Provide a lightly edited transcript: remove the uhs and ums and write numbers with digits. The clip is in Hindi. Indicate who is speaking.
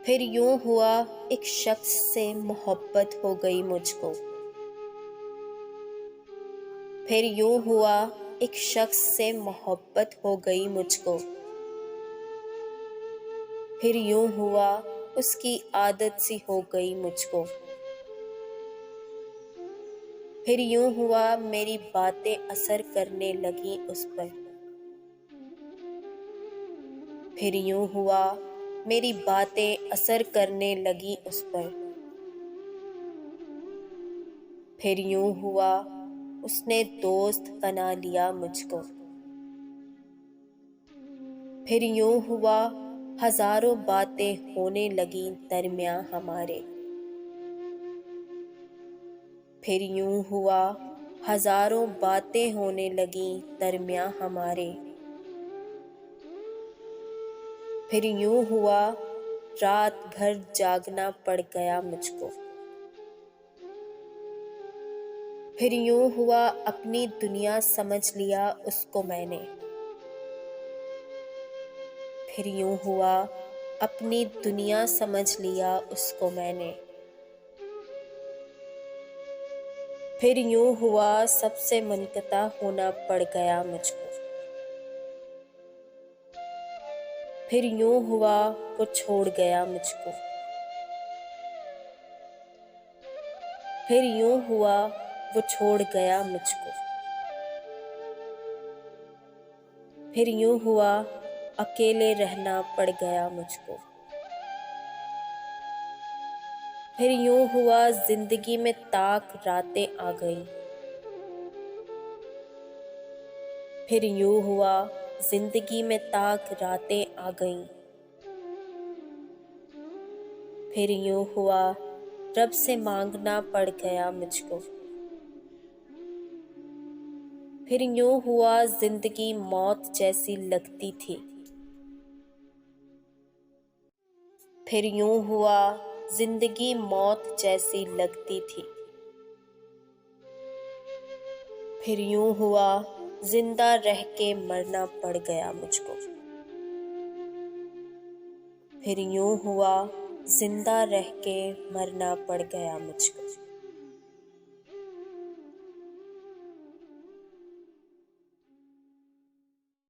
Speaker 1: फिर यूं हुआ एक शख्स से मोहब्बत हो गई मुझको। फिर यूं हुआ एक शख्स से मोहब्बत हो गई मुझको। फिर यूं हुआ उसकी आदत सी हो गई मुझको। फिर यूं हुआ मेरी बातें असर करने लगी उस पर। फिर यूं हुआ मेरी बातें असर करने लगी उस पर। फिर यूं हुआ उसने दोस्त बना लिया मुझको। फिर यूं हुआ हजारों बातें होने लगी दरमियां हमारे। फिर यूं हुआ हजारों बातें होने लगी दरमियां हमारे। फिर यूं हुआ रात भर जागना पड़ गया मुझको। फिर यूं हुआ अपनी दुनिया समझ लिया उसको मैंने। फिर यूं हुआ अपनी दुनिया समझ लिया उसको मैंने। फिर यूं हुआ सबसे मुनक़ता होना पड़ गया मुझको। फिर यूं हुआ वो छोड़ गया मुझको। फिर यूं हुआ वो छोड़ गया मुझको। फिर यूं हुआ अकेले रहना पड़ गया मुझको। फिर यूं हुआ जिंदगी में ताक रातें आ गई। फिर यूं हुआ जिंदगी में ताक रातें आ गईं। फिर यूं हुआ रब से मांगना पड़ गया मुझको। फिर यूं हुआ जिंदगी मौत जैसी लगती थी। फिर यूं हुआ जिंदगी मौत जैसी लगती थी। फिर यूं हुआ जिंदा रह के मरना पड़ गया मुझको। फिर यूं हुआ जिंदा रह के मरना पड़ गया मुझको।